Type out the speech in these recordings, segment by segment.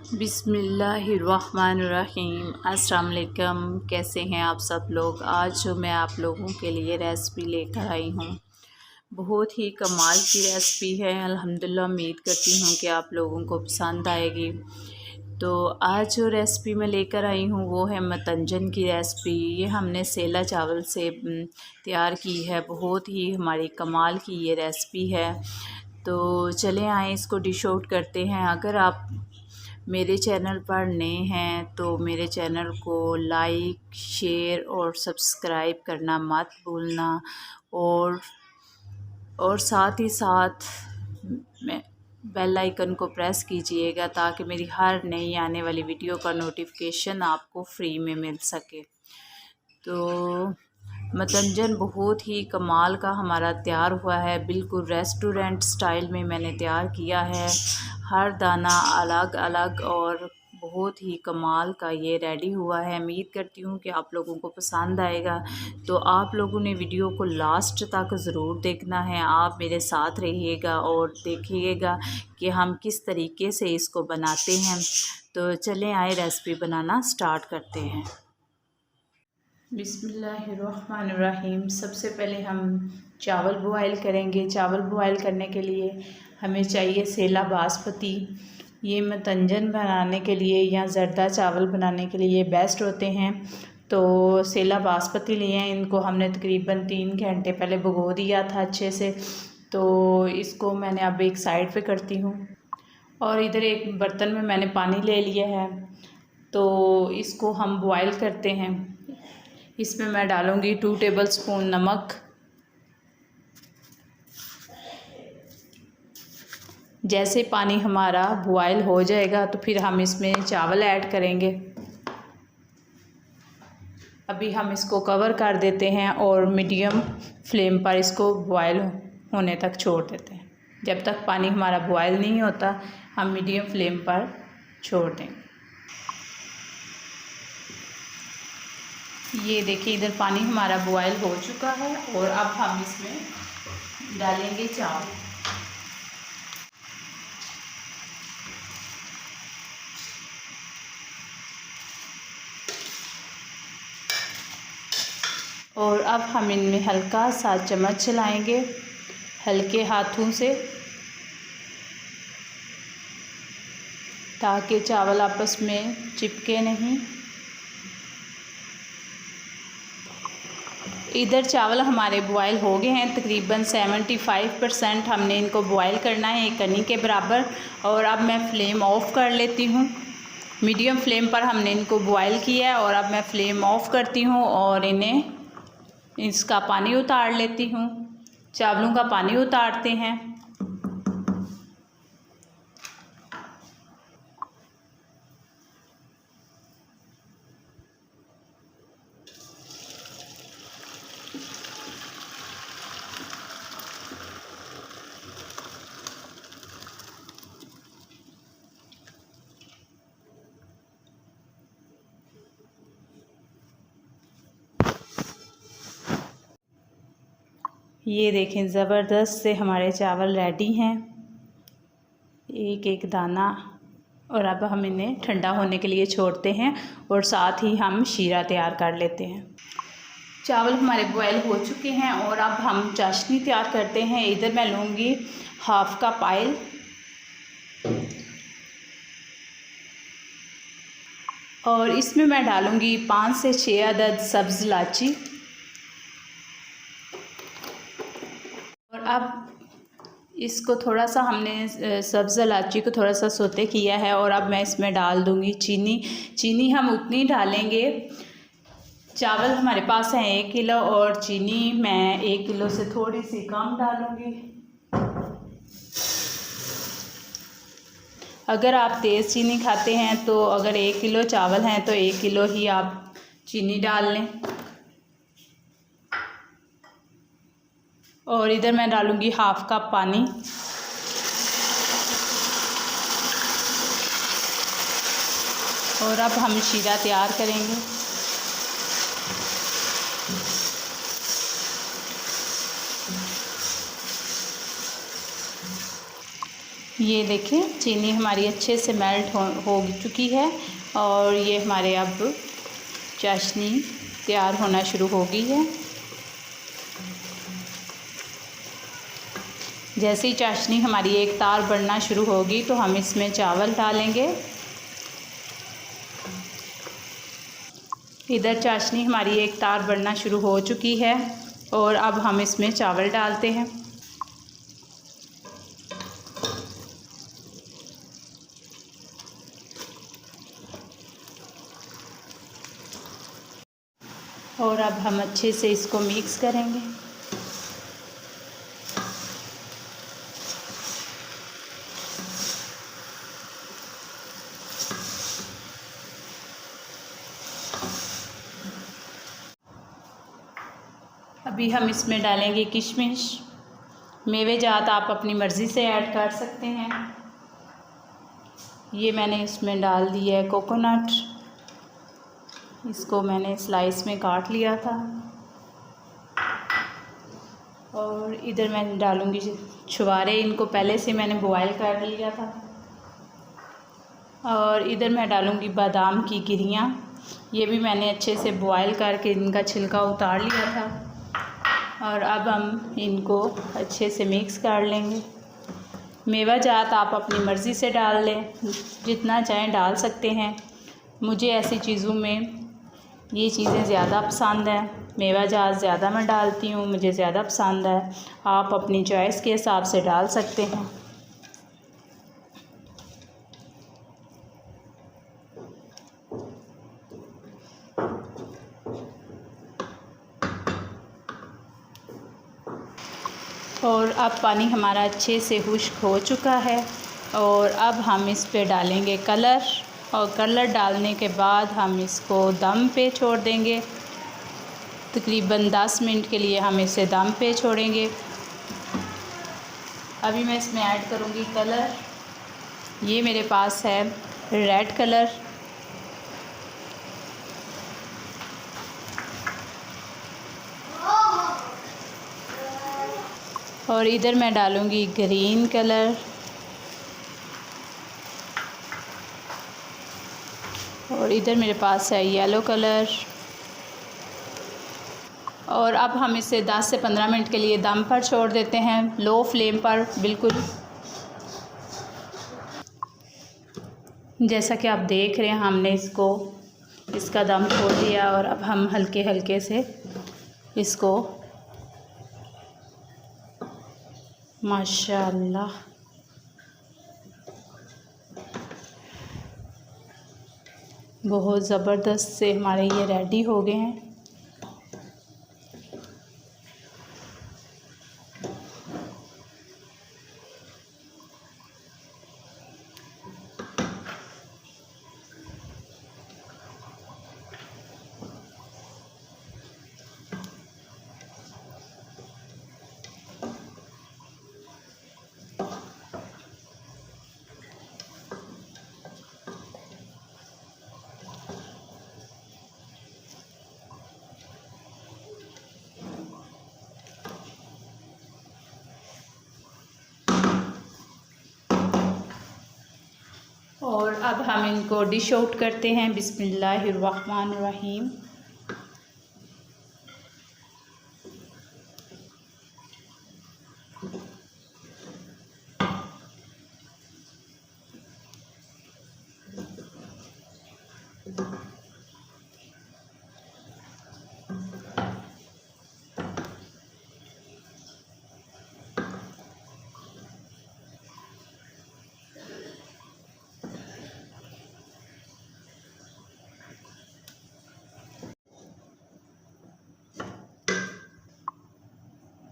बिस्मिल्लाहिर्रहमानिर्रहीम। अस्सलाम वालेकुम। कैसे हैं आप सब लोग। आज जो मैं आप लोगों के लिए रेसिपी लेकर आई हूँ, बहुत ही कमाल की रेसिपी है। अल्हम्दुलिल्लाह उम्मीद करती हूँ कि आप लोगों को पसंद आएगी। तो आज जो रेसिपी मैं लेकर आई हूँ वो है मतंजन की रेसिपी। ये हमने सेला चावल से तैयार की है। बहुत ही हमारी कमाल की ये रेसिपी है। तो चलें आए इसको डिश आउट करते हैं। अगर आप मेरे चैनल पर नए हैं तो मेरे चैनल को लाइक, शेयर और सब्सक्राइब करना मत भूलना। और साथ ही साथ बेल आइकन को प्रेस कीजिएगा ताकि मेरी हर नई आने वाली वीडियो का नोटिफिकेशन आपको फ्री में मिल सके। तो मतंजन बहुत ही कमाल का हमारा तैयार हुआ है। बिल्कुल रेस्टोरेंट स्टाइल में मैंने तैयार किया है। हर दाना अलग अलग और बहुत ही कमाल का ये रेडी हुआ है। उम्मीद करती हूँ कि आप लोगों को पसंद आएगा। तो आप लोगों ने वीडियो को लास्ट तक ज़रूर देखना है। आप मेरे साथ रहिएगा और देखिएगा कि हम किस तरीके से इसको बनाते हैं। तो चलें आए रेसिपी बनाना स्टार्ट करते हैं। बिस्मिल्लाहिर्रहमानिर्रहीम। सबसे पहले हम चावल बॉयल करेंगे। चावल बॉयल करने के लिए हमें चाहिए सेला बासमती। ये मतंजन बनाने के लिए या ज़रदा चावल बनाने के लिए बेस्ट होते हैं। तो सेला बासमती लिए हैं। इनको हमने तकरीबन 3 घंटे पहले भिगो दिया था अच्छे से। तो इसको मैंने अब एक साइड पे करती हूँ और इधर एक बर्तन में मैंने पानी ले लिया है। तो इसको हम बॉयल करते हैं। इसमें मैं डालूँगी 2 टेबलस्पून नमक। जैसे पानी हमारा बॉयल हो जाएगा तो फिर हम इसमें चावल ऐड करेंगे। अभी हम इसको कवर कर देते हैं और मीडियम फ्लेम पर इसको बॉयल होने तक छोड़ देते हैं। जब तक पानी हमारा बॉयल नहीं होता हम मीडियम फ्लेम पर छोड़ देंगे। ये देखिए इधर पानी हमारा बॉयल हो चुका है और अब हम इसमें डालेंगे चावल। और अब हम इनमें हल्का सा चम्मच चलाएंगे हल्के हाथों से ताकि चावल आपस में चिपके नहीं। इधर चावल हमारे बॉयल हो गए हैं। तकरीबन 75% हमने इनको बॉयल करना है एक कनी के बराबर। और अब मैं फ्लेम ऑफ़ कर लेती हूँ। मीडियम फ्लेम पर हमने इनको बॉयल किया है और अब मैं फ्लेम ऑफ़ करती हूँ और इन्हें इसका पानी उतार लेती हूँ। चावलों का पानी उतारते हैं। ये देखें ज़बरदस्त से हमारे चावल रेडी हैं, एक एक दाना। और अब हम इन्हें ठंडा होने के लिए छोड़ते हैं और साथ ही हम शीरा तैयार कर लेते हैं। चावल हमारे बॉयल हो चुके हैं और अब हम चाशनी तैयार करते हैं। इधर मैं लूँगी हाफ़ कप ऑयल और इसमें मैं डालूँगी 5 से 6 अदद सब्ज़ इलायची। और अब इसको थोड़ा सा हमने सब्ज़ इलायची को थोड़ा सा सोते किया है और अब मैं इसमें डाल दूँगी चीनी। चीनी हम उतनी डालेंगे, चावल हमारे पास हैं 1 किलो और चीनी मैं 1 किलो से थोड़ी सी कम डालूँगी। अगर आप तेज़ चीनी खाते हैं तो अगर 1 किलो चावल हैं तो 1 किलो ही आप चीनी डाल लें। और इधर मैं डालूँगी हाफ़ कप पानी। और अब हम शीरा तैयार करेंगे। ये देखें चीनी हमारी अच्छे से मेल्ट हो चुकी है और ये हमारे अब चाशनी तैयार होना शुरू हो गई है। जैसे ही चाशनी हमारी एक तार बढ़ना शुरू होगी तो हम इसमें चावल डालेंगे। इधर चाशनी हमारी एक तार बढ़ना शुरू हो चुकी है और अब हम इसमें चावल डालते हैं। और अब हम अच्छे से इसको मिक्स करेंगे। अभी हम इसमें डालेंगे किशमिश। मेवे जात आप अपनी मर्ज़ी से ऐड कर सकते हैं। ये मैंने इसमें डाल दिया है कोकोनट, इसको मैंने स्लाइस में काट लिया था। और इधर मैं डालूँगी छुहारे, इनको पहले से मैंने बॉयल कर लिया था। और इधर मैं डालूँगी बादाम की गिरियाँ, ये भी मैंने अच्छे से बॉयल करके इनका छिलका उतार लिया था। और अब हम इनको अच्छे से मिक्स कर लेंगे। मेवा जात आप अपनी मर्ज़ी से डाल लें, जितना चाहें डाल सकते हैं। मुझे ऐसी चीज़ों में ये चीज़ें ज़्यादा पसंद हैं, मेवा जात ज़्यादा मैं डालती हूँ, मुझे ज़्यादा पसंद है। आप अपनी चॉइस के हिसाब से डाल सकते हैं। और अब पानी हमारा अच्छे से खुश्क हो चुका है और अब हम इस पे डालेंगे कलर। और कलर डालने के बाद हम इसको दम पे छोड़ देंगे। तकरीबन 10 मिनट के लिए हम इसे दम पे छोड़ेंगे। अभी मैं इसमें ऐड करूँगी कलर। ये मेरे पास है रेड कलर। और इधर मैं डालूँगी ग्रीन कलर। और इधर मेरे पास है येलो कलर। और अब हम इसे 10 से 15 मिनट के लिए दम पर छोड़ देते हैं, लो फ्लेम पर बिल्कुल। जैसा कि आप देख रहे हैं, हमने इसका दम छोड़ दिया और अब हम हल्के हल्के से इसको, माशाअल्लाह, बहुत ज़बरदस्त से हमारे ये रेडी हो गए हैं। और अब हम इनको डिश आउट करते हैं। बिस्मिल्लाहिर्रहमानिर्रहीम।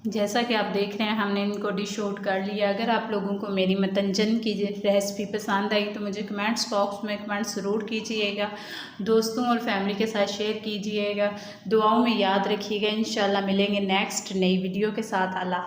जैसा कि आप देख रहे हैं, हमने इनको डिश आउट कर लिया। अगर आप लोगों को मेरी मतंजन की रेसिपी पसंद आई तो मुझे कमेंट्स बॉक्स में कमेंट ज़रूर कीजिएगा। दोस्तों और फैमिली के साथ शेयर कीजिएगा। दुआओं में याद रखिएगा। इंशाल्लाह मिलेंगे नेक्स्ट नई वीडियो के साथ। अल्लाह।